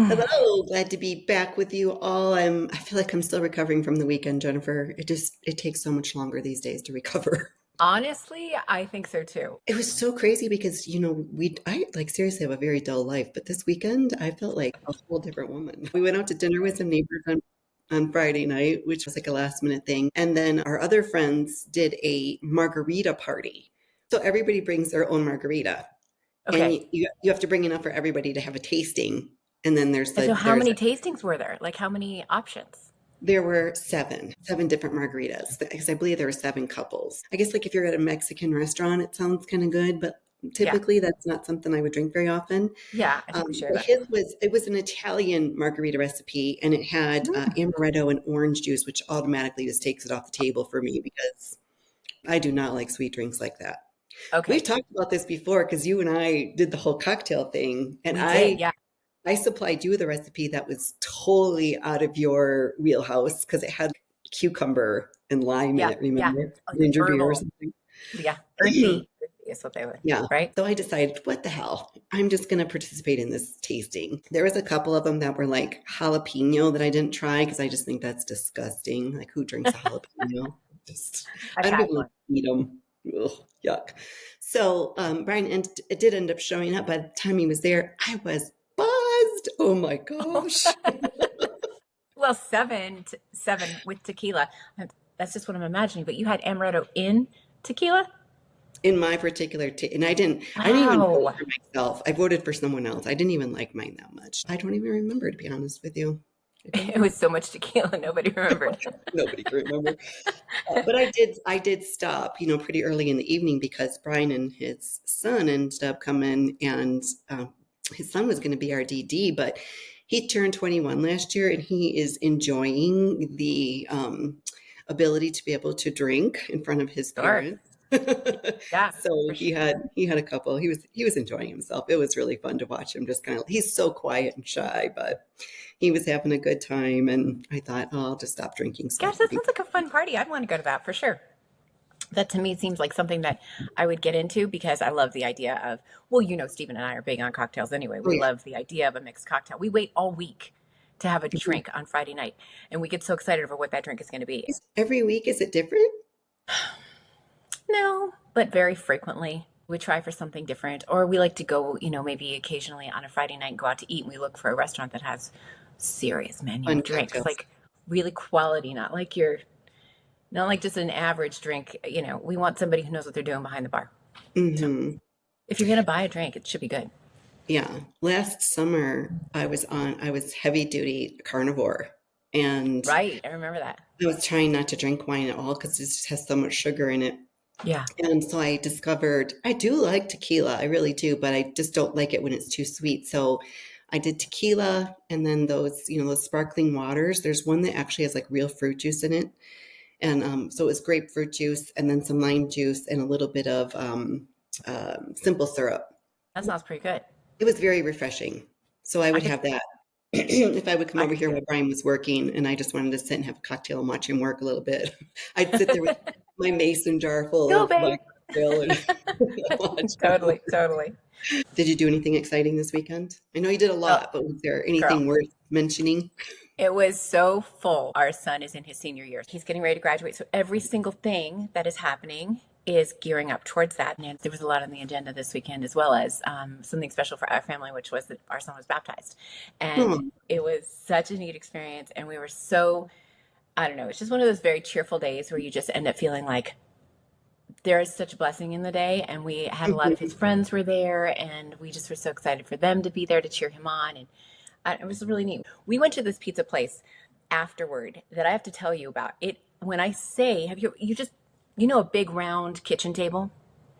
Hello, glad to be back with you all. I feel like I'm still recovering from the weekend, Jennifer. It takes so much longer these days to recover. Honestly, I think so too. It was so crazy because, I like seriously have a very dull life, but this weekend I felt like a whole different woman. We went out to dinner with some neighbors on Friday night, which was like a last minute thing. And then our other friends did a margarita party. So everybody brings their own margarita, and Okay. you have to bring enough for everybody to have a tasting. And then And so how many tastings were there? Like how many options? there were seven different margaritas because I believe there were seven couples. I guess like if you're at a Mexican restaurant, it sounds kind of good, but Yeah. typically that's not something I would drink very often. Yeah, I think we share But that. it was an Italian margarita recipe, and it had Mm. amaretto and orange juice, which automatically just takes it off the table for me because I do not like sweet drinks like that. We've Okay. talked about this before because you and I did the whole cocktail thing, and We did. I Yeah. I supplied you with a recipe that was totally out of your wheelhouse because it had cucumber and lime in Yeah. it, Yeah. remember? Like Ginger beer or herbal. something. Yeah. Earthy. Earthy is what they would, Yeah. right? So I decided, what the hell? I'm just going to participate in this tasting. There was a couple of them that were like jalapeno that I didn't try because I just think that's disgusting. Like, who drinks a jalapeno? Just, I've I don't had even like one. to eat them. Ugh, yuck. So Brian it did end up showing up. By the time he was there, I was buzzed. Oh my gosh. Well, seven with tequila. That's just what I'm imagining. But you had amaretto in tequila? In my particular and I didn't even vote Wow. for myself. I voted for someone else. I didn't even like mine that much. I don't even remember, to be honest with you. I don't It was remember. so much tequila, nobody remembered. Nobody can remember. But I did stop, pretty early in the evening because Brian and his son ended up coming, and his son was going to be our DD, but he turned 21 last year, and he is enjoying the ability to be able to drink in front of his Sure. parents. Yeah, So for sure. he had a couple. He was enjoying himself. It was really fun to watch him. Just kind of, he's so quiet and shy, but he was having a good time. And I thought, oh, I'll just stop drinking so I Gosh, can that be. sounds like a fun party. I'd want to go to that for sure. That to me seems like something that I would get into because I love the idea of, well, Stephen and I are big on cocktails anyway. Oh We yeah. love the idea of a mixed cocktail. We wait all week to have a drink on Friday night, and we get so excited over what that drink is going to be. Every week is it different? No, but very frequently we try for something different, or we like to go, maybe occasionally on a Friday night and go out to eat, and we look for a restaurant that has serious menu Fun of drinks, cocktails. like really quality, not like just an average drink. We want somebody who knows what they're doing behind the bar. So Hmm. if you're gonna buy a drink, it should be good. Yeah. Last summer, I was heavy duty carnivore, and Right. I remember that. I was trying not to drink wine at all because it just has so much sugar in it. Yeah. And so I discovered I do like tequila, I really do, but I just don't like it when it's too sweet. So I did tequila, and then those sparkling waters. There's one that actually has like real fruit juice in it. And so it was grapefruit juice and then some lime juice and a little bit of simple syrup. That sounds pretty good. It was very refreshing. So I I would could have that if I would come I over could see here while it. Brian was working and I just wanted to sit and have a cocktail and watch him work a little bit. I'd sit there with my mason jar full Go, of my babe. cocktail and watch him. Totally, totally. Did you do anything exciting this weekend? I know you did a Well, lot, but was there girl, anything worth mentioning? it was so full. Our son is in his senior year. He's getting ready to graduate. So every single thing that is happening is gearing up towards that. And there was a lot on the agenda this weekend, as well as something special for our family, which was that our son was baptized. And Oh, it was such a neat experience. And we were so, I don't know, it's just one of those very cheerful days where you just end up feeling like there is such a blessing in the day. And we had a lot of his mhm. friends were there, and we just were so excited for them to be there to cheer him on. And it was really neat. We went to this pizza place afterward that I have to tell you about. It when I say, have you just a big round kitchen table?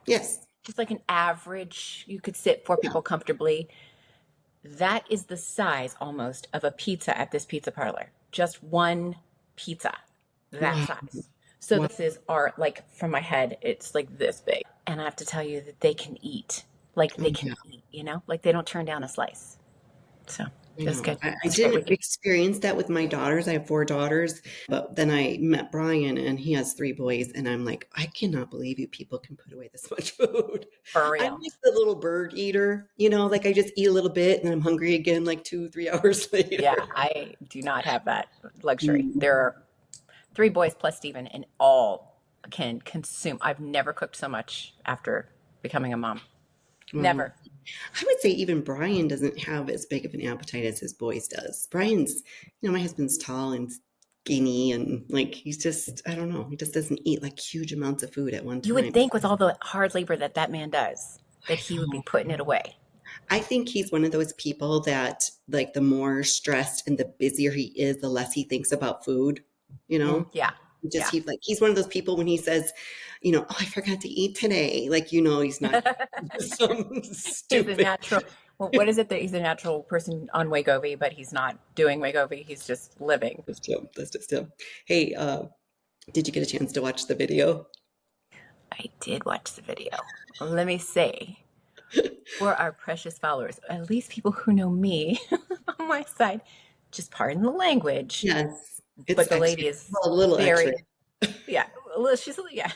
Yes. Just like an average, you could sit four Yeah. people comfortably. That is the size almost of a pizza at this pizza parlor. Just one pizza, that Wow. size. So Wow. this is our, like, from my head, it's like this big. And I have to tell you that they can eat. Like Oh, they can yeah. eat, like they don't turn down a slice. So. I That's know. good. I That's a great didn't weekend. experience that with my daughters. I have 4 daughters, but then I met Brian and he has 3 boys, and I'm like, "I cannot believe you people can put away this much food." For I'm real. like the little bird eater, like I just eat a little bit and I'm hungry again like 2, 3 hours Yeah, later. I do not have that luxury. Mm, There are 3 boys plus Steven, and all can consume. I've never cooked so much after becoming a mom. well, Never. I would say even Brian doesn't have as big of an appetite as his boys does. My husband's tall and skinny and like he's just, I don't know, he just doesn't eat like huge amounts of food at one You would time. think with all the hard labor that that man does, that I he would be know. putting it away. I think he's one of those people that like the more stressed and the busier he is, the less he thinks about food, you know? Yeah, Just yeah. he's one of those people when he says, "Oh, I forgot to eat today." Like, he's not some He's a stupid. natural. Well, what is it that he's a natural person on Wegovy, but he's not doing Wegovy. He's just living. That's him. That's just him. Hey, did you get a chance to watch the video? I did watch the video. Let me say, for our precious followers, at least people who know me on my side, just pardon the language, Yes, it's but the extra. lady is Well, a little extra. very, yeah, she's, yeah.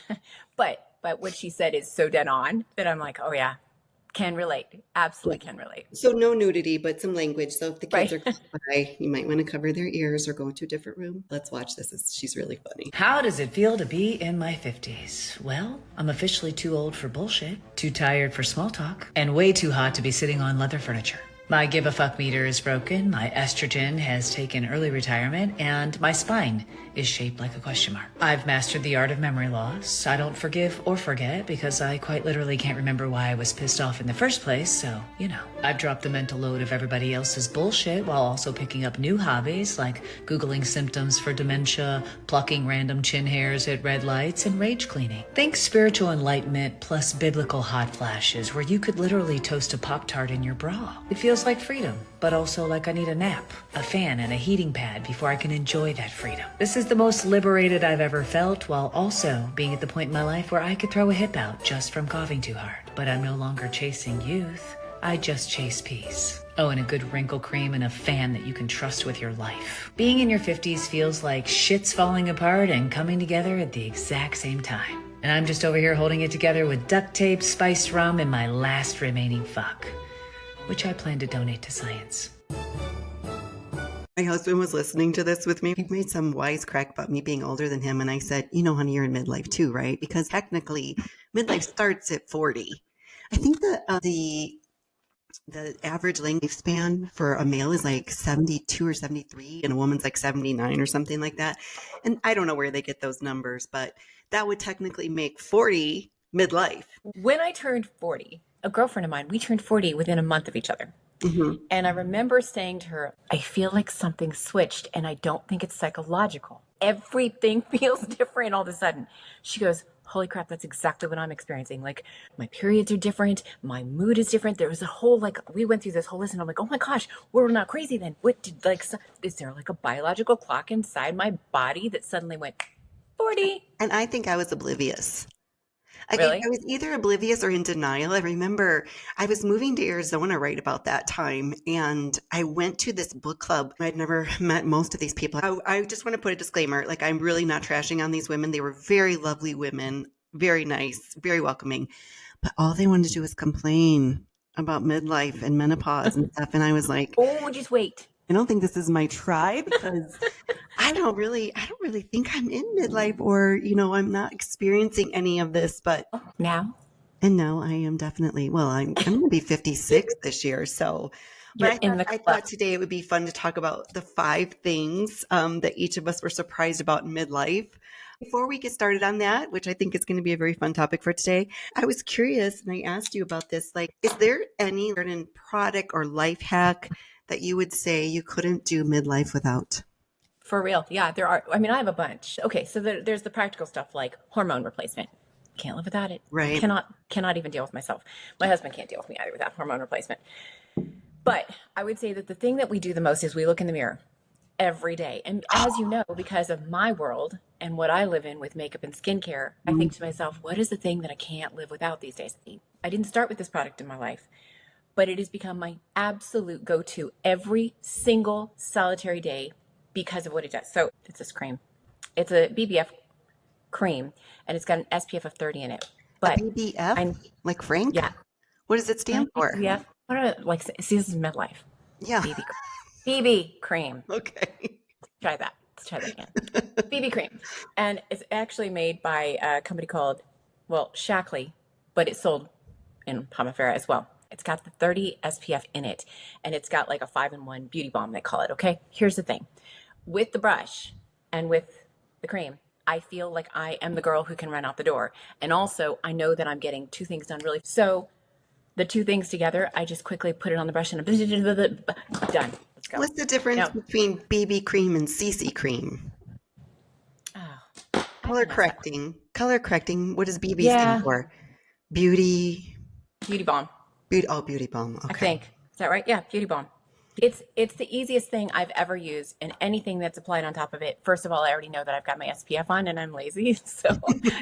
But what she said is so dead on that I'm like, oh yeah, can relate. Yeah. Absolutely can relate. So no nudity, but some language. So if the kids Right. are close by, you might want to cover their ears or go to a different room. Let's watch this. She's really funny. How does it feel to be in my 50s? Well, I'm officially too old for bullshit, too tired for small talk, and way too hot to be sitting on leather furniture. My give a fuck meter is broken, my estrogen has taken early retirement, and my spine is shaped like a question mark. I've mastered the art of memory loss. I don't forgive or forget because I quite literally can't remember why I was pissed off in the first place, so, I've dropped the mental load of everybody else's bullshit while also picking up new hobbies like Googling symptoms for dementia, plucking random chin hairs at red lights, and rage cleaning. Think spiritual enlightenment plus biblical hot flashes where you could literally toast a Pop-Tart in your bra. It feels like freedom, but also like I need a nap, a fan, and a heating pad before I can enjoy that freedom. This is the most liberated I've ever felt while also being at the point in my life where I could throw a hip out just from coughing too hard. But I'm no longer chasing youth. I just chase peace. Oh, and a good wrinkle cream and a fan that you can trust with your life. Being in your 50s feels like shit's falling apart and coming together at the exact same time. And I'm just over here holding it together with duct tape, spiced rum, and my last remaining fuck, which I plan to donate to science. My husband was listening to this with me. He made some wisecrack about me being older than him. And I said, honey, you're in midlife too, right? Because technically midlife starts at 40. I think the average lifespan for a male is like 72 or 73 and a woman's like 79 or something like that. And I don't know where they get those numbers, but that would technically make 40 midlife. When I turned 40, a girlfriend of mine, we turned 40 within a month of each other. Mm-hmm. And I remember saying to her, I feel like something switched and I don't think it's psychological. Everything feels different all of a sudden. She goes, holy crap, that's exactly what I'm experiencing. Like my periods are different. My mood is different. There was a whole, we went through this whole list and I'm like, oh my gosh, we're not crazy then. Is there like a biological clock inside my body that suddenly went 40? And I think I was oblivious. I think Really? I was either oblivious or in denial. I remember I was moving to Arizona right about that time, and I went to this book club. I'd never met most of these people. I just want to put a disclaimer, like I'm really not trashing on these women. They were very lovely women, very nice, very welcoming, but all they wanted to do was complain about midlife and menopause and stuff. And I was like, Oh, just wait. I don't think this is my tribe because I don't really think I'm in midlife or, I'm not experiencing any of this, but Now and no, I am definitely, well, I'm going to be 56 this year. So, but you're in the I club. thought today it would be fun to talk about the 5 things that each of us were surprised about in midlife. Before we get started on that, which I think is going to be a very fun topic for today, I was curious and I asked you about this. Like, is there any certain product or life hack that you would say you couldn't do midlife without? For real. Yeah, there are. I mean, I have a bunch. Okay, so there's the practical stuff like hormone replacement. Can't live without it. Right. Cannot even deal with myself. My husband can't deal with me either without hormone replacement. But I would say that the thing that we do the most is we look in the mirror every day. And as you know, because of my world and what I live in with makeup and skincare, I think to myself, what is the thing that I can't live without these days? I didn't start with this product in my life, but it has become my absolute go-to every single solitary day because of what it does. So it's this cream. It's a BBF cream, and it's got an SPF of 30 in it. A But BBF, I'm, like Frank? yeah, What does it stand for? BBF. What are like? See, this is midlife. Yeah. BB, BB cream. Okay. Try that. Let's try that again. BB cream, and it's actually made by a company called, well, Shackley, but it's sold in Pomifera as well. It's got the 30 SPF in it, and it's got like a 5-in-1 beauty balm, they call it. Okay, here's the thing: with the brush and with the cream, I feel like I am the girl who can run out the door, and also I know that I'm getting two things done really. So the two things together, I just quickly put it on the brush and done. Let's go. What's the difference Now, between BB cream and CC cream? oh, I Color can ask that. correcting. Color correcting. What does BB stand Yeah, for? Beauty. beauty balm. Beauty. Oh, beauty balm. I Okay. think. Is that right? Yeah, beauty balm. It's the easiest thing I've ever used, and anything that's applied on top of it. First of all, I already know that I've got my SPF on, and I'm lazy, so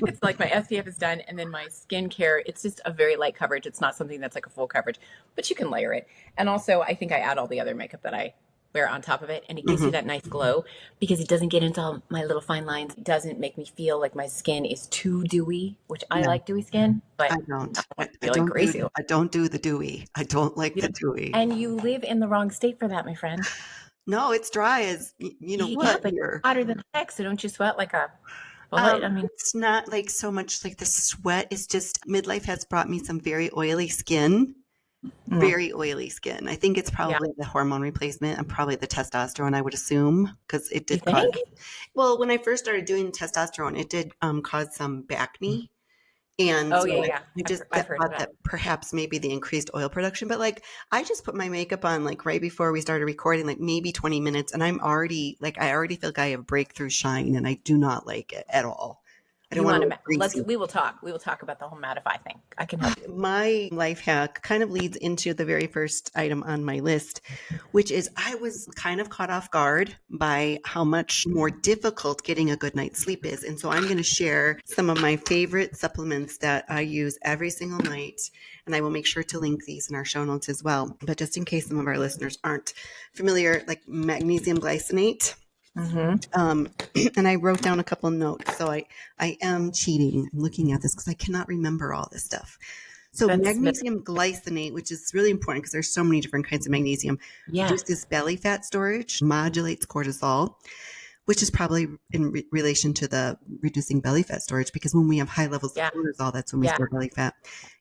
it's like my SPF is done, and then my skincare. It's just a very light coverage. It's not something that's like a full coverage, but you can layer it. And also, I think I add all the other makeup that I wear on top of it, and it gives you Hmm. that nice glow because it doesn't get into all my little fine lines. It doesn't make me feel like my skin is too dewy, which I Yeah, like dewy skin, but I I don't. don't want to I feel like don't do. crazy. I don't do the dewy. I don't like You the know, dewy. and you live in the wrong state for that, my friend. No, it's dry as you know Yeah, what but here. hotter than heck, so don't you sweat like a bullet? I mean, It's not like so much like the sweat. It's just midlife has brought me some very oily skin. mm, Very oily skin. I think it's yeah. probably the hormone replacement and probably the testosterone, I would assume, because it You did cause. think? Well, when I first started doing testosterone, it did cause some back knee. And Oh so yeah, I yeah. I just I've heard of thought that. that perhaps maybe the increased oil production, but like I just put my makeup on like right before we started recording, like maybe 20 minutes, and I'm already like I already feel like I have breakthrough shine, and I do not like it at all. I don't You want want to to? look greasy. We will talk. We will talk about the whole mattify thing. I can help you. My life hack kind of leads into the very first item on my list, which is I was kind of caught off guard by how much more difficult getting a good night's sleep is. And so I'm going to share some of my favorite supplements that I use every single night. And I will make sure to link these in our show notes as well. But just in case some of our listeners aren't familiar, like magnesium glycinate. Mm-hmm. Um, and I wrote down a couple notes. So I am cheating. I'm looking at this because I cannot remember all this stuff. So That's magnesium glycinate, which is really important because there's so many different kinds of magnesium, yeah, reduces belly fat storage, modulates cortisol, which is probably in relation to the reducing belly fat storage because when we have high levels of yeah, cortisol, that's when we yeah. store belly fat.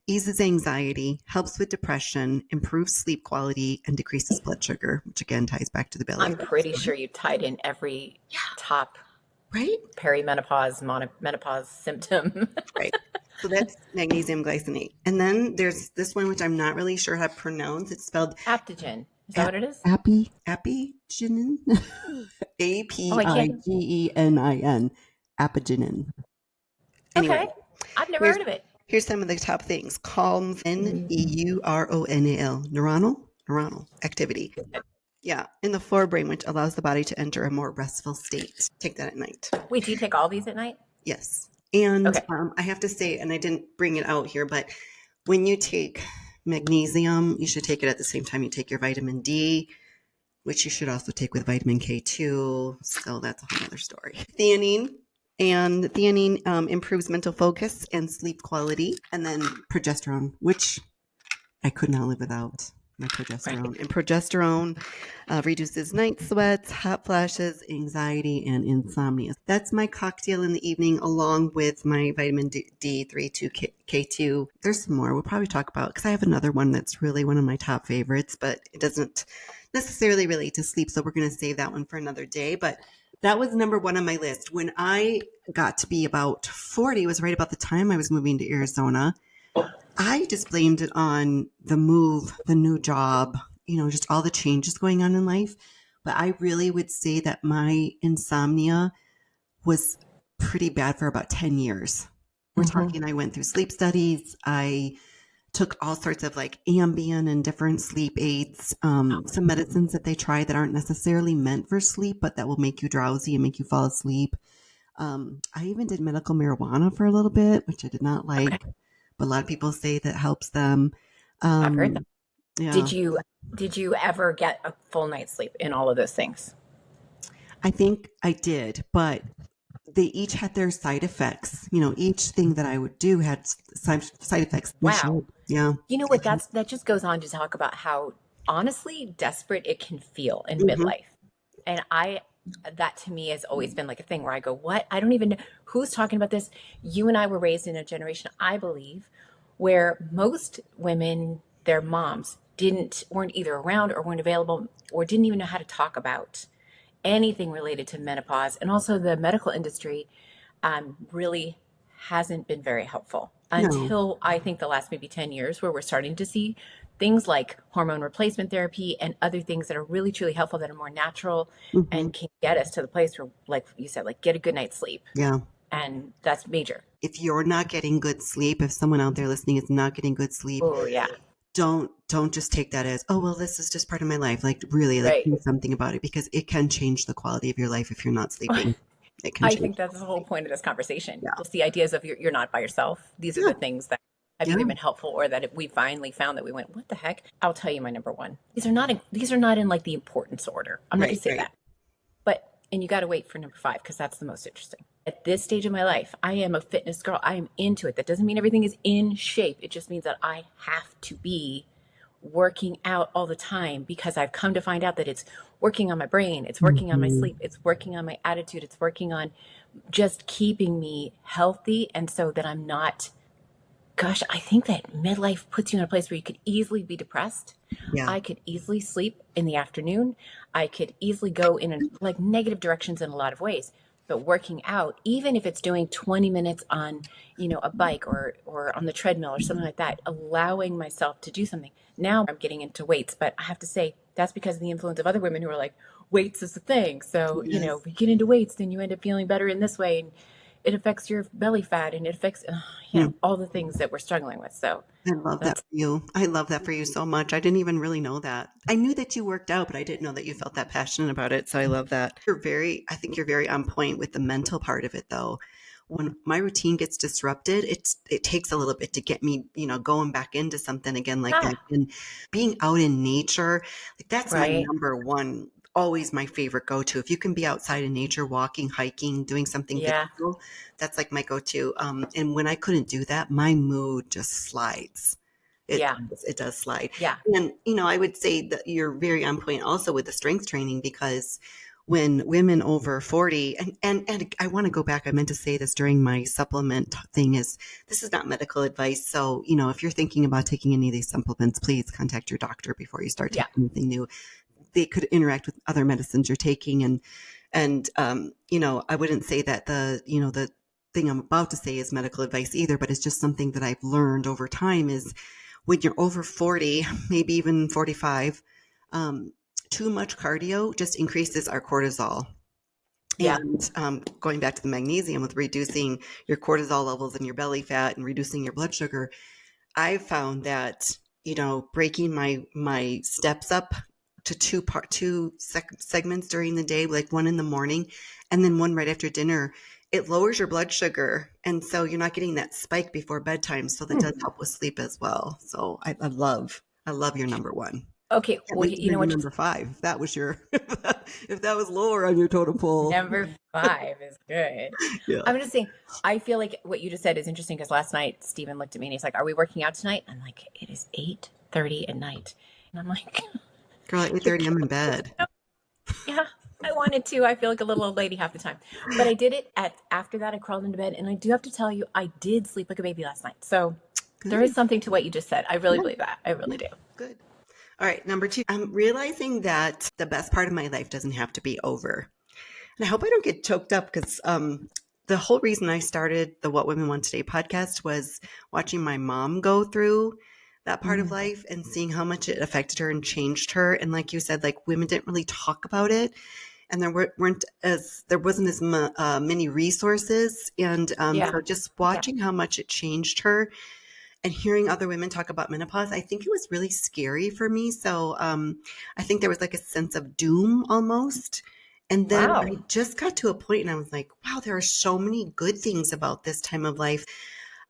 Eases anxiety, helps with depression, improves sleep quality, and decreases blood sugar, which again ties back to the belly I'm fat pretty storage. sure you tied in every top Right? perimenopause, menopause symptom. Right. So that's magnesium glycinate. And then there's this one, which I'm not really sure how to pronounce. It's spelled Aptogen. Is that what it is? Apiginin. Oh, I can't. Apiginin. Apiginin. Anyway, Okay, I've never here's heard of it. here's some of the top things. Calms neuronal neuronal activity. Yeah, in the forebrain, which allows the body to enter a more restful state. Take that at night. Wait, do you take all these at night? Yes. And Okay. I have to say, and I didn't bring it out here, but when you take magnesium, you should take it at the same time you take your vitamin D, which you should also take with vitamin K2. So that's a whole other story. Theanine. And theanine improves mental focus and sleep quality. And then progesterone, which I could not live without my progesterone. Right. And progesterone reduces night sweats, hot flashes, anxiety, and insomnia. That's my cocktail in the evening, along with my vitamin D3, 2K2. There's some more we'll probably talk about because I have another one that's really one of my top favorites, but it doesn't necessarily relate to sleep. So we're going to save that one for another day. But that was number one on my list. When I got to be about 40, it was right about the time I was moving to Arizona. I just blamed it on the move, the new job, just all the changes going on in life. But I really would say that my insomnia was pretty bad for about 10 years. We're Mm-hmm. talking, I went through sleep studies. I took all sorts of like Ambien and different sleep aids, some medicines that they try that aren't necessarily meant for sleep, but that will make you drowsy and make you fall asleep. I even did medical marijuana for a little bit, which I did not like, Okay. but a lot of people say that helps them. I've heard that. Um, Yeah. Did you ever get a full night's sleep in all of those things? I think I did, but they each had their side effects. You know, each thing that I would do had side effects. They Wow. should. Yeah. You know what? That just goes on to talk about how honestly desperate it can feel in Hmm. midlife. And that to me has always been like a thing where I go, what? I don't even know who's talking about this. You and I were raised in a generation, I believe, where most women, their moms, weren't either around or weren't available or didn't even know how to talk about anything related to menopause. And also the medical industry really hasn't been very helpful No. until I think the last maybe 10 years, where we're starting to see things like hormone replacement therapy and other things that are really truly helpful, that are more natural Hmm. and can get us to the place where, like you said, like get a good night's sleep. Yeah. And that's major. If you're not getting good sleep, if someone out there listening is not getting good sleep, Oh, yeah. don't just take that as, oh well, this is just part of my life. Like really, like Right. do something about it, because it can change the quality of your life if you're not sleeping. It can I change think the that's the whole quality. point of this conversation. Yeah. Just the ideas of you're not by yourself. These are Yeah. the things that have Yeah. either been helpful or that we finally found that we went, what the heck? I'll tell you my number one. These are not in like the importance order. I'm not going Right. to say Right. that. And you got to wait for number five because that's the most interesting. At this stage of my life, I am a fitness girl. I am into it. That doesn't mean everything is in shape. It just means that I have to be working out all the time because I've come to find out that it's working on my brain, it's working on my Hmm. sleep, it's working on my attitude, it's working on just keeping me healthy. And so that I'm not, gosh, I think that midlife puts you in a place where you could easily be depressed. Yeah. I could easily sleep in the afternoon. I could easily go in like negative directions in a lot of ways. But working out, even if it's doing 20 minutes on, a bike or on the treadmill or something like that, allowing myself to do something. Now I'm getting into weights, but I have to say that's because of the influence of other women who are like, weights is the thing. So, Yes. if you get into weights, then you end up feeling better in this way. And it affects your belly fat and it affects, Mm. all the things that we're struggling with. So I love that that's for you. I love that for you so much. I didn't even really know that. I knew that you worked out, but I didn't know that you felt that passionate about it. So I love that. I think you're very on point with the mental part of it though. When my routine gets disrupted, it takes a little bit to get me, going back into something again like that. ah, And being out in nature, like that's my right. number one, always my favorite go-to. If you can be outside in nature, walking, hiking, doing something Yeah. physical, that's like my go-to. And when I couldn't do that, my mood just slides. Yeah. It does slide. Yeah. And, I would say that you're very on point also with the strength training, because when women over 40, and I want to go back, I meant to say this during my supplement thing, is this is not medical advice. So, if you're thinking about taking any of these supplements, please contact your doctor before you start Yeah. taking anything new. They could interact with other medicines you're taking. And I wouldn't say that the thing I'm about to say is medical advice either, but it's just something that I've learned over time is when you're over 40, maybe even 45, um, too much cardio just increases our cortisol. Yeah. And going back to the magnesium with reducing your cortisol levels in your belly fat and reducing your blood sugar, I found that, breaking my steps up to segments during the day, like one in the morning and then one right after dinner, it lowers your blood sugar. And so you're not getting that spike before bedtime. So that does Hmm. help with sleep as well. So I love your number one. Okay. Can't Well, wait to you hear know your what? number five. If that was your, if that was lower on your totem pole. Number five is good. Yeah. I'm just saying, I feel like what you just said is interesting because last night Steven looked at me and he's like, "Are we working out tonight?" I'm like, "It is 8:30 at night," and I'm like, Girl, at "You're 8:30, I'm in killing me." bed. Yeah, I wanted to. I feel like a little old lady half the time, but I did it. After that, I crawled into bed, and I do have to tell you, I did sleep like a baby last night. So there is Good. something to what you just said. I really Yeah. believe that. I really Yeah. do. Good. All right, number two, I'm realizing that the best part of my life doesn't have to be over. And I hope I don't get choked up, because the whole reason I started the What Women Want Today podcast was watching my mom go through that part of Mm. life and seeing how much it affected her and changed her. And like you said, like women didn't really talk about it. And there wasn't as many resources. And Yeah, so just yeah. watching how much it changed her and hearing other women talk about menopause, I think it was really scary for me. So I think there was like a sense of doom almost. And then I Wow. just got to a point and I was like, wow, there are so many good things about this time of life.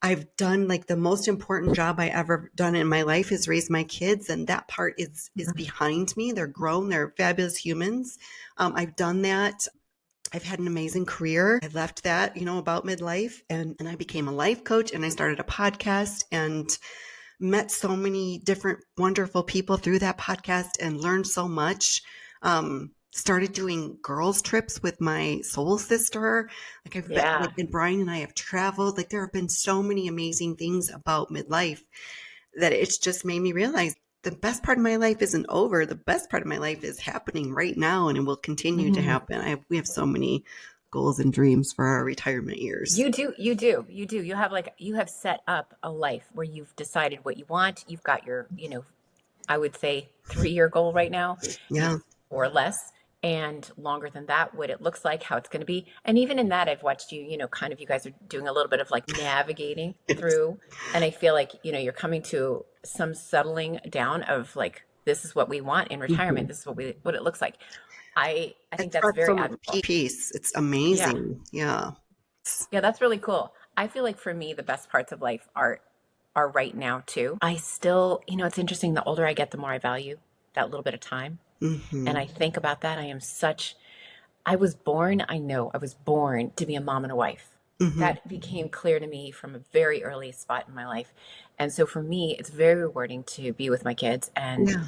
I've done like the most important job I ever done in my life is raise my kids, and that part is behind me. They're grown, they're fabulous humans. I've done that. I've had an amazing career. I left that, about midlife, and I became a life coach, and I started a podcast and met so many different wonderful people through that podcast and learned so much. Started doing girls trips with my soul sister. Like I've been, Yeah. like, and Brian and I have traveled. Like there have been so many amazing things about midlife that it's just made me realize the best part of my life isn't over. The best part of my life is happening right now, and it will continue to Mhm. happen. We have so many goals and dreams for our retirement years. You do, you do. You have set up a life where you've decided what you want. You've got your, I would say 3-year goal right now, Yeah. or less, and longer than that, what it looks like, how it's going to be. And even in that, I've watched you, kind of, you guys are doing a little bit of like navigating It's, through. And I feel like, you're coming to some settling down of like, this is what we want in retirement. mhm. This is what it looks like. I think It's that's brought so very much admirable. peace. It's Yeah. amazing. Yeah. Yeah, that's really cool. I feel like for me, the best parts of life are right now too. I still, it's interesting. The older I get, the more I value that little bit of time. And Hmm. I think about that. I was born to be a mom and a wife. Hmm. That became clear to me from a very early spot in my life. And so for me, it's very rewarding to be with my kids and Yeah.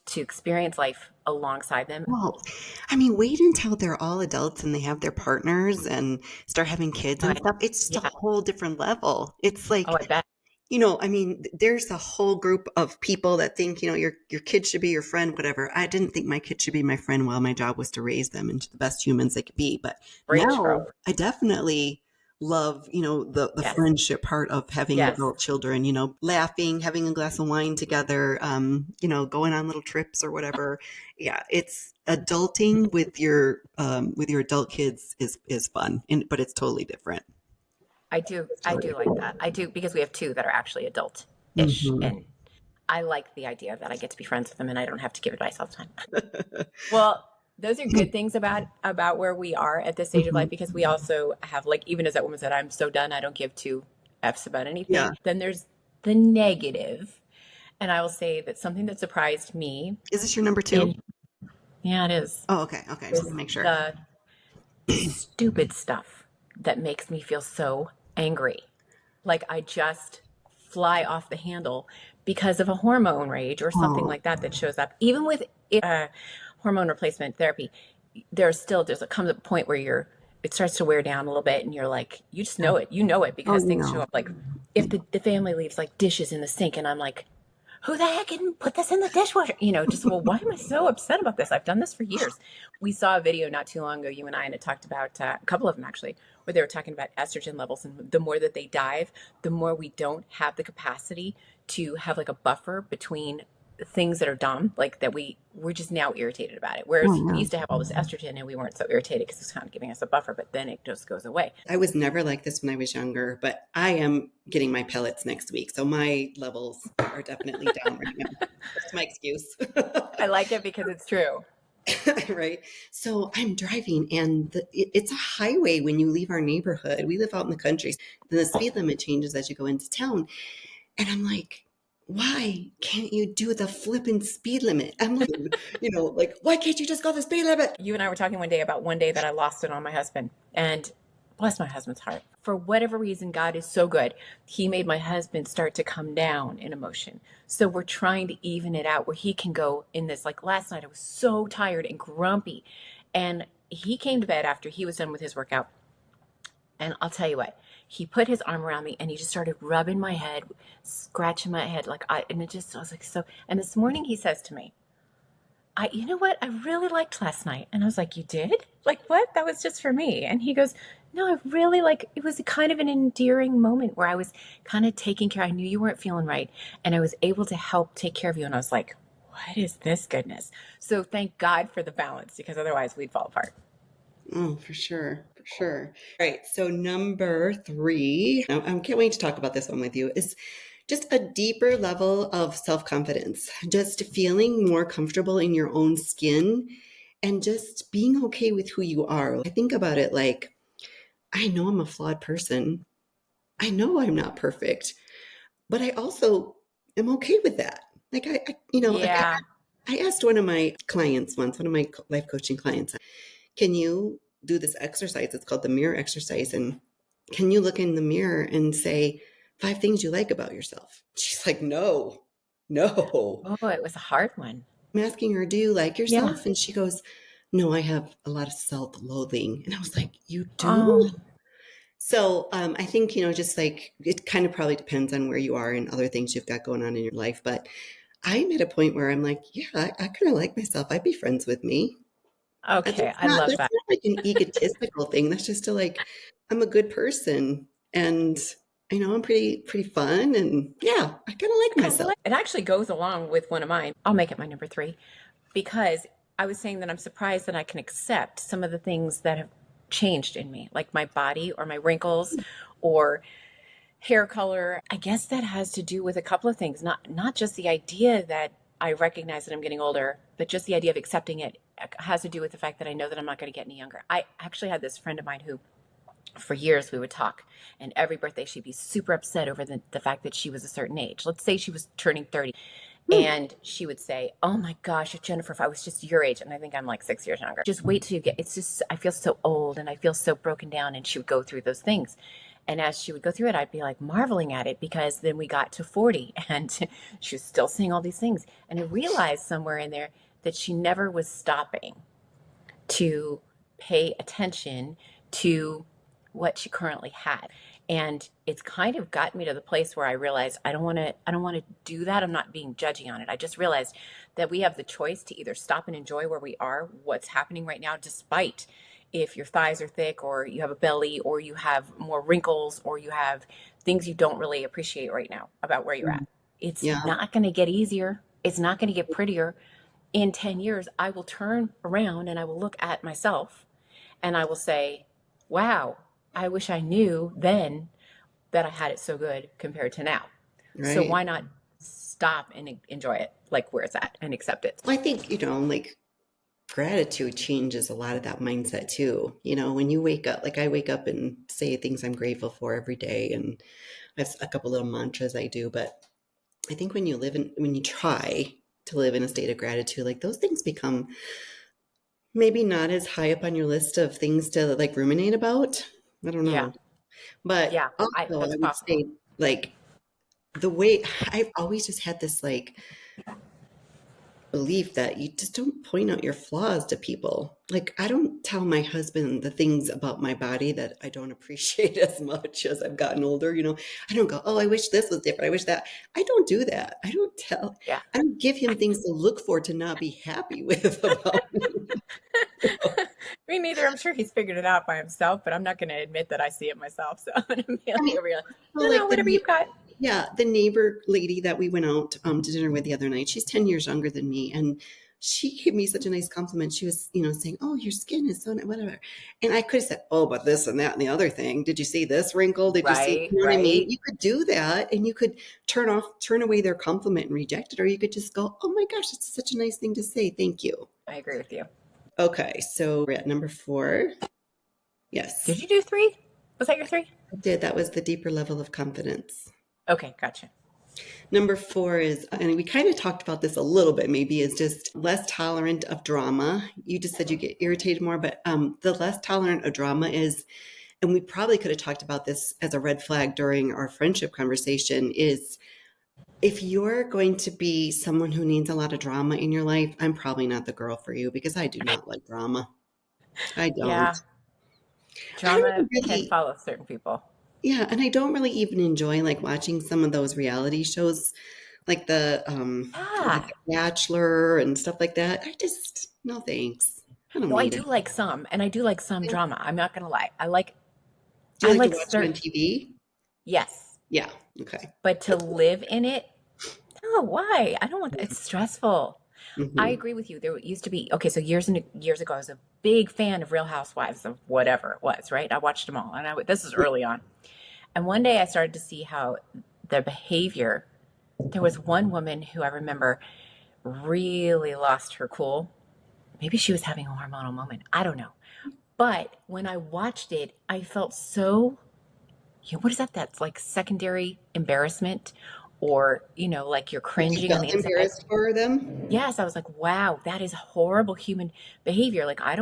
to experience life alongside them. Well, I mean, wait until they're all adults and they have their partners and start having kids and But stuff. It's just a yeah, whole different level. It's oh, like, I bet. I mean, there's a whole group of people that think, your kid should be your friend, whatever. I didn't think my kid should be my friend while my job was to raise them into the best humans they could be. But Preach, girl. now I definitely love, the Yes. friendship part of having Yes. adult children, laughing, having a glass of wine together, going on little trips or whatever. Yeah, it's adulting with your adult kids is fun, but it's totally different. I do. It's I totally do like that. I do because we have two that are actually adult-ish, different. and I like the idea that I get to be friends with them and I don't have to give advice all the time. Well, those are good things about where we are at this stage of life, Mhm. because we also have, like, even as that woman said, I'm so done. I don't give two F's about anything. Yeah. Then there's the negative, and I will say that something that surprised me Is this your number two? in yeah, it is Oh, okay. Okay. I just want is to make sure. the stupid stuff that makes me feel so angry. Like I just fly off the handle because of a hormone rage or something Oh, like that shows up. Even with hormone replacement therapy, comes a point where it starts to wear down a little bit, and you're like, you just yeah. know it. You know it Oh, because things show up. Like if the family leaves like dishes in the sink, and I'm like, who the heck didn't put this in the dishwasher? Just, well, why am I so upset about this? I've done this for years. We saw a video not too long ago, you and I, and it talked about a couple of them actually, where they were talking about estrogen levels. And the more that they dive, the more we don't have the capacity to have like a buffer between things that are dumb, like that we're just now irritated about it. Oh, Whereas we yeah. used to have all this estrogen and we weren't so irritated because it's kind of giving us a buffer, but then it just goes away. I was never like this when I was younger, but I am getting my pellets next week. So my levels are definitely down right now. That's my excuse. I like it because it's true. Right. So I'm driving, and it's a highway when you leave our neighborhood. We live out in the country. The speed limit changes as you go into town. And I'm like, why can't you do the flipping speed limit? I'm like, like, why can't you just go the speed limit? You and I were talking one day about one day that I lost it on my husband. And bless my husband's heart. For whatever reason, God is so good. He made my husband start to come down in emotion. So we're trying to even it out where he can go in this. Like last night, I was so tired and grumpy. And he came to bed after he was done with his workout. And I'll tell you what, he put his arm around me and he just started rubbing my head, scratching my head. And I was like, so. And this morning he says to me, you know what? I really liked last night. And I was like, you did? Like, what? That was just for me. And he goes, no, I really it was kind of an endearing moment where I was kind of taking care. I knew you weren't feeling right. And I was able to help take care of you. And I was like, what is this goodness? So thank God for the balance, because otherwise we'd fall apart. Oh, for sure. For sure. All right. So number three, I can't wait to talk about this one with you, is just a deeper level of self-confidence, just feeling more comfortable in your own skin and just being okay with who you are. I think about it like, I know I'm a flawed person. I know I'm not perfect, but I also am okay with that. Like Yeah. I asked one of my clients once, one of my life coaching clients, can you do this exercise? It's called the mirror exercise. And can you look in the mirror and say 5 things you like about yourself? She's like, no, no. Oh, it was a hard one. I'm asking her, do you like Yeah. yourself? And she goes, no, I have a lot of self-loathing. And I was like, you do? Oh, So I think, just like it kind of probably depends on where you are and other things you've got going on in your life. But I'm at a point where I'm like, yeah, I kind of like myself. I'd be friends with me. okay. I love That's that. not like an egotistical thing. That's just like, I'm a good person and I'm pretty fun and yeah, I kind of like I kind of myself. like it. Actually goes along with one of mine. I'll make it my number three because I was saying that I'm surprised that I can accept some of the things that have changed in me, like my body or my wrinkles or hair color. I guess that has to do with a couple of things. Not just the idea that I recognize that I'm getting older, but just the idea of accepting it has to do with the fact that I know that I'm not going to get any younger. I actually had this friend of mine who for years we would talk, and every birthday she'd be super upset over the fact that she was a certain age. Let's say she was turning 30, Hmm, and she would say, oh my gosh, Jennifer, if I was just your age, and I think I'm like 6 years younger, just wait till you get, it's just, I feel so old and I feel so broken down. And she would go through those things. And as she would go through it, I'd be like marveling at it because then we got to 40 and she was still saying all these things. And I realized somewhere in there that she never was stopping to pay attention to what she currently had. And it's kind of got me to the place where I realized I don't want to do that. I'm not being judgy on it. I just realized that we have the choice to either stop and enjoy where we are, what's happening right now, despite if your thighs are thick or you have a belly or you have more wrinkles or you have things you don't really appreciate right now about where you're at. It's yeah, not going to get easier. It's not going to get prettier. In 10 years, I will turn around and I will look at myself and I will say, wow, I wish I knew then that I had it so good compared to now. So right. why not stop and enjoy it like where it's at and accept it? Well, I think, like gratitude changes a lot of that mindset too. When you wake up, like I wake up and say things I'm grateful for every day, and I have a couple little mantras I do, but I think when you try to live in a state of gratitude, like those things become maybe not as high up on your list of things to like ruminate about. I don't Yeah. know. But Yeah. also That's I would possible. say like the way I've always just had this like belief that you just don't point out your flaws to people. Like I don't tell my husband the things about my body that I don't appreciate as much as I've gotten older. I don't go, oh, I wish this was different. I wish that. I don't do that. Yeah. I don't give him things to look for to not be happy with about me. Me neither. I'm sure he's figured it out by himself, but I'm not going to admit that I see it myself. So I'm going to be I like, mean, over here, so no, no, like whatever you've got. the neighbor lady that we went out to dinner with the other night, she's 10 years younger than me. And she gave me such a nice compliment. She was, saying, oh, your skin is so whatever. And I could have said, oh, but this and that and the other thing. Did you see this wrinkle? Did you see, Right, you know what I mean? right. You could do that and you could turn away their compliment and reject it. Or you could just go, oh my gosh, it's such a nice thing to say. Thank you. I agree with you. Okay. So we're at number 4. Did Yes, you do three? Was that your three? I did. That was the deeper level of confidence. Okay, gotcha. Number 4 is, and we kind of talked about this a little bit, maybe, is just less tolerant of drama. You just said you get irritated more, but the less tolerant of drama is, and we probably could have talked about this as a red flag during our friendship conversation, is if you're going to be someone who needs a lot of drama in your life, I'm probably not the girl for you because I do not like drama. I don't. Yeah, I drama don't can really, follow certain people. yeah, and I don't really even enjoy like watching some of those reality shows like like Yeah. the Bachelor and stuff like that. I just no thanks. I don't No, I need do it. like some, and I do like some Do drama. I'm not gonna lie. I like you I like to like watch them on certain TV? yes, Yeah. Okay. but to live in it, no, why? I don't want that. It's stressful. I Hmm. agree with you. There used to be okay, so years and years ago, I was a big fan of Real Housewives of whatever it was, right? I watched them all, and this is early on. And one day I started to see how their behavior. There was one woman who I remember really lost her cool. Maybe she was having a hormonal moment. I don't know. But when I watched it, I felt so what is that? That's like secondary embarrassment, or, like you're Like you cringing on felt the inside. embarrassed for them? Yes, I was like, wow, that is horrible human behavior. Like, I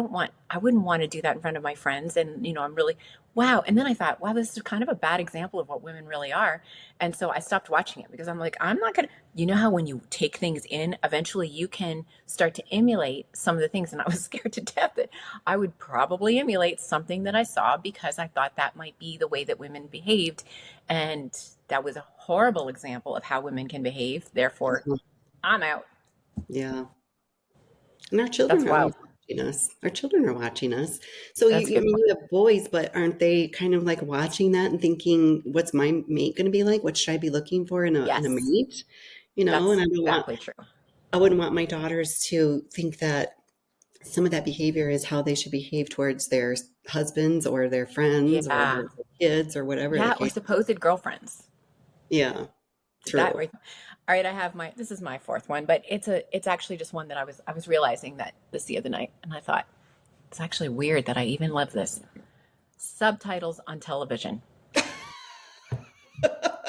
wouldn't want to do that in front of my friends. And, I'm really, wow. And then I thought, wow, this is kind of a bad example of what women really are. And so I stopped watching it because I'm like, I'm not going to, how when you take things in, eventually you can start to emulate some of the things. And I was scared to death that I would probably emulate something that I saw because I thought that might be the way that women behaved. And that was a horrible example of how women can behave. Therefore, I'm out. Yeah. And our That's children are always wild. watching us. Our children are watching us. So That's a I good mean, point. you have boys, but aren't they kind of like watching that and thinking, what's my mate going to be like? What should I be looking for in a Yes, mate? And that's exactly true. I wouldn't want my daughters to think that some of that behavior is how they should behave towards their husbands or their friends or Yeah. their kids or whatever the Yeah, or case. supposed girlfriends. Yeah, That true. right. All right, I have this is my fourth one, but it's actually just one that I was realizing that this the other night, and I thought it's actually weird that I even love this. Subtitles on television.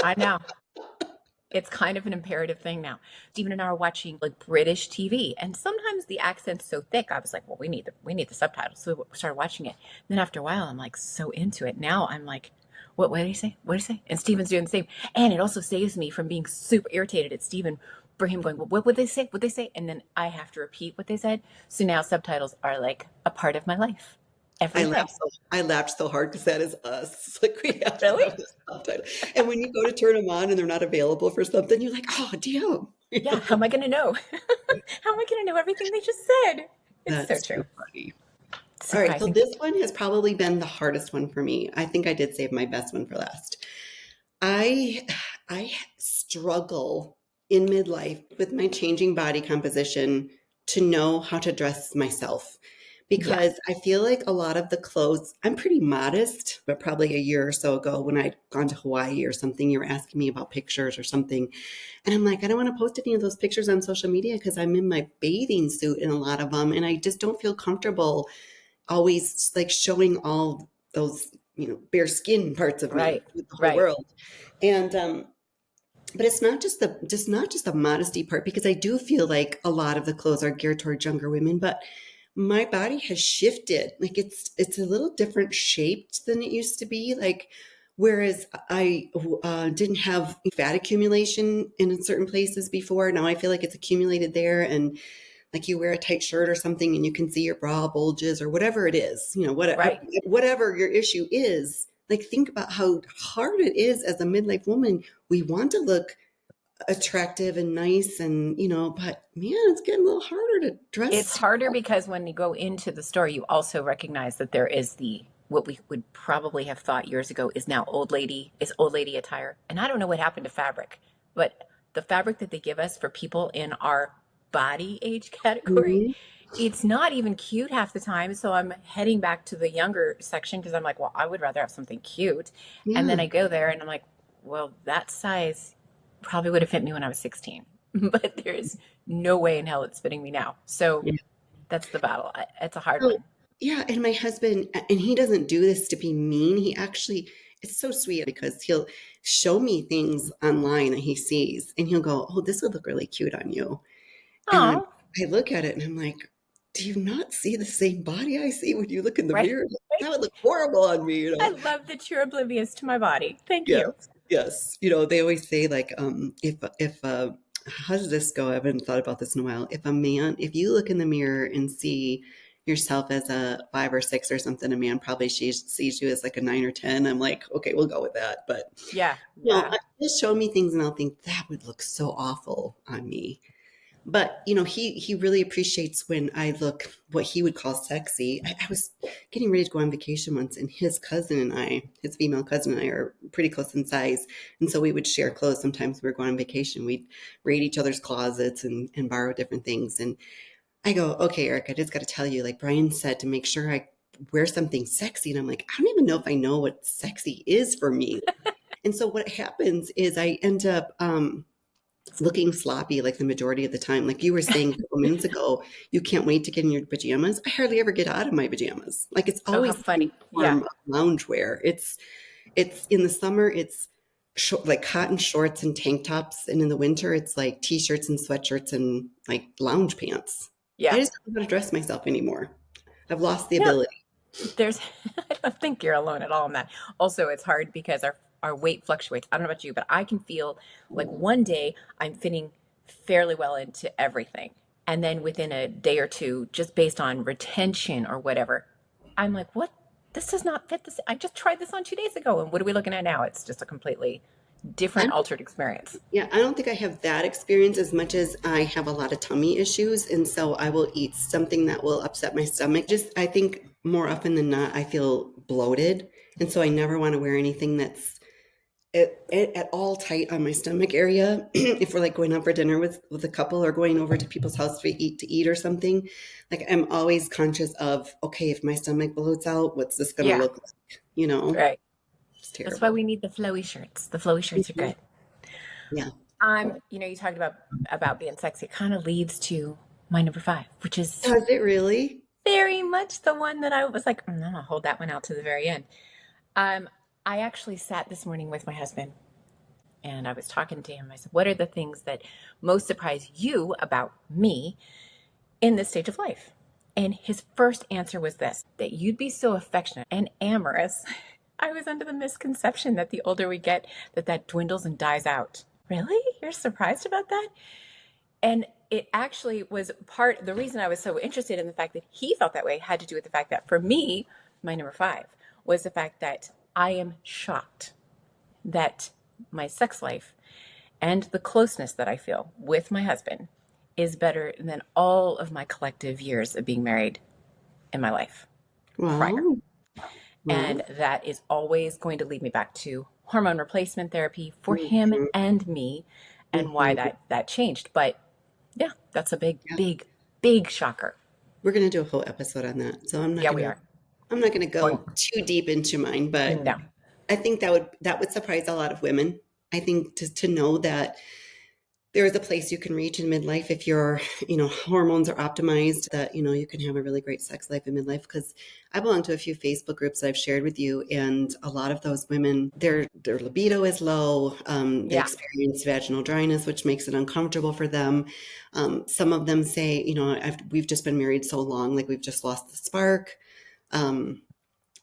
I know. It's kind of an imperative thing now. Stephen and I are watching like British TV, and sometimes the accent's so thick. I was like, well, we need the subtitles. So we started watching it. Then after a while, I'm like so into it. Now I'm like, what did he say? What did he say? And Stephen's doing the same. And it also saves me from being super irritated at Stephen for him going, well, what would they say? What they say? And then I have to repeat what they said. So now subtitles are like a part of my life every day. I laughed so hard because that is us. It's like we have to Really? have this subtitle. And when you go to turn them on and they're not available for something, you're like, oh, damn. Yeah. How am I going to know? How am I going to know everything they just said? It's so That's true. too funny. All right, so Surprising. this one has probably been the hardest one for me. I think I did save my best one for last. I I struggle in midlife with my changing body composition to know how to dress myself Yeah. because I feel like a lot of the clothes, I'm pretty modest, but probably a year or so ago when I'd gone to Hawaii or something, you were asking me about pictures or something. And I'm like, I don't want to post any of those pictures on social media because I'm in my bathing suit in a lot of them. And I just don't feel comfortable always like showing all those, bare skin parts of me Right. with the whole Right. world. And but it's not just the modesty part because I do feel like a lot of the clothes are geared towards younger women, but my body has shifted. Like it's a little different shaped than it used to be. Like whereas I didn't have fat accumulation in certain places before, now I feel like it's accumulated there, and like you wear a tight shirt or something and you can see your bra bulges or whatever it is, Right. whatever your issue is. Like think about how hard it is as a midlife woman. We want to look attractive and nice and, but man, it's getting a little harder to It's dress. harder because when you go into the store, you also recognize that there is what we would probably have thought years ago is old lady attire. And I don't know what happened to fabric, but the fabric that they give us for people in our body age category, Mhm. it's not even cute half the time. So I'm heading back to the younger section because I'm like, well, I would rather have something cute. And then Yeah. I go there and I'm like, well, that size probably would have fit me when I was 16, but there's no way in hell it's fitting me now. So Yeah. that's the battle. It's a hard So, one. yeah, and my husband, and he doesn't do this to be mean. He actually, it's so sweet because he'll show me things online that he sees, and he'll go, "Oh, this would look really cute on you." And then Oh, I look at it and I'm like, "Do you not see the same body I see when you look in the right. mirror? That would look horrible on me, you I know?" love that you're oblivious to my body. Thank Yes, you. yes. They always say like, if how does this go? I haven't thought about this in a while. If you look in the mirror and see yourself as a 5 or 6 or something, a man probably sees you as like a 9 or 10. I'm like, okay, we'll go with that. But Yeah, yeah. just show me things and I'll think that would look so awful on me. But he really appreciates when I look what he would call sexy. I was getting ready to go on vacation once, and his female cousin and I are pretty close in size, and so we would share clothes. Sometimes we were going on vacation, we'd raid each other's closets and borrow different things. And I go, okay, Eric, I just got to tell you, like Brian said, to make sure I wear something sexy. And I'm like, I don't even know if I know what sexy is for me. And so what happens is I end up looking sloppy like the majority of the time. Like you were saying a couple minutes ago, you can't wait to get in your pajamas. I hardly ever get out of my pajamas. Like it's Oh, how always some funny. Yeah. form of loungewear. It's It's in the summer, it's like cotton shorts and tank tops, and in the winter, it's like t-shirts and sweatshirts and like lounge pants. I Yeah. just don't know how to dress myself anymore. I've lost the You know, ability. there's I don't think you're alone at all in that. Also, it's hard because our weight fluctuates. I don't know about you, but I can feel like one day I'm fitting fairly well into everything. And then within a day or two, just based on retention or whatever, I'm like, what? This does not fit this. I just tried this on 2 days ago. And what are we looking at now? It's just a completely different, altered experience. Yeah, I don't think I have that experience as much as I have a lot of tummy issues. And so I will eat something that will upset my stomach. Just, I think more often than not, I feel bloated. And so I never want to wear anything that's at all tight on my stomach area. If we're like going out for dinner with a couple or going over to people's house to eat or something, like I'm always conscious of, okay, if my stomach bloats out, what's this going to Yeah, look like? You know, right. it's That's why terrible. we need the flowy shirts. The flowy shirts are Mhm. good. Yeah. You talked about being sexy. It kind of leads to my number five, which is Does it really? very much the one that I was like, I'm gonna hold that one out to the very end. Um, I actually sat this morning with my husband and I was talking to him. I said, "What are the things that most surprise you about me in this stage of life?" And his first answer was this: that you'd be so affectionate and amorous. I was under the misconception that the older we get, that dwindles and dies out. Really? You're surprised about that? And it actually was the reason I was so interested in the fact that he felt that way had to do with the fact that for me, my number five was the fact that I am shocked that my sex life and the closeness that I feel with my husband is better than all of my collective years of being married in my life prior. Well, And well. that is always going to lead me back to hormone replacement therapy for him Mhm, and me and why mhm. that changed. But yeah, that's a big, Yeah. big, big shocker. We're gonna do a whole episode on that. So Yeah, we are. I'm not gonna Going, go too deep into mine, but no. I think that would surprise a lot of women. I think to know that there is a place you can reach in midlife if your, hormones are optimized, that, you can have a really great sex life in midlife. Because I belong to a few Facebook groups that I've shared with you, and a lot of those women, their libido is low. They Yeah, experience vaginal dryness, which makes it uncomfortable for them. Some of them say, we've just been married so long, like we've just lost the spark. Um,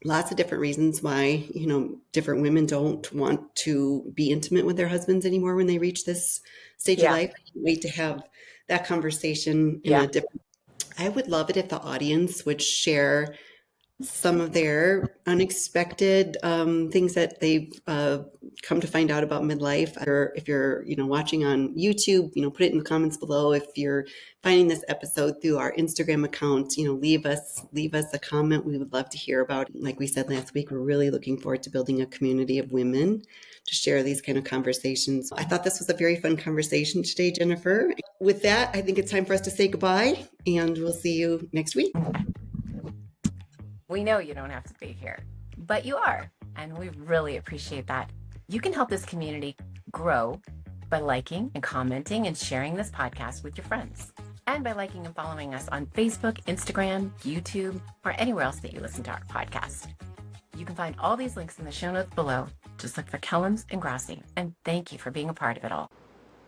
Lots of different reasons why different women don't want to be intimate with their husbands anymore when they reach this stage of yeah, life. I can't wait to have that conversation in yeah, a different. I would love it if the audience would share some of their unexpected things that they've come to find out about midlife. Or if you're, watching on YouTube, put it in the comments below. If you're finding this episode through our Instagram account, leave us a comment. We would love to hear about it. Like we said last week, we're really looking forward to building a community of women to share these kind of conversations. I thought this was a very fun conversation today, Jennifer. With that, I think it's time for us to say goodbye, and we'll see you next week. we know you don't have to be here, but you are. And we really appreciate that. You can help this community grow by liking and commenting and sharing this podcast with your friends. And by liking and following us on Facebook, Instagram, YouTube, or anywhere else that you listen to our podcast. You can find all these links in the show notes below. Just look for Kellums and Grossi. And thank you for being a part of it all.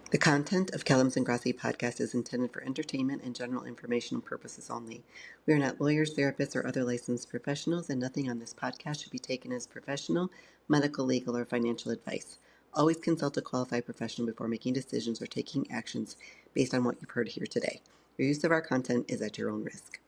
The content of Kellums and Grossi podcast is intended for entertainment and general informational purposes only. We are not lawyers, therapists, or other licensed professionals, and nothing on this podcast should be taken as professional, medical, legal, or financial advice. Always consult a qualified professional before making decisions or taking actions based on what you've heard here today. Your use of our content is at your own risk.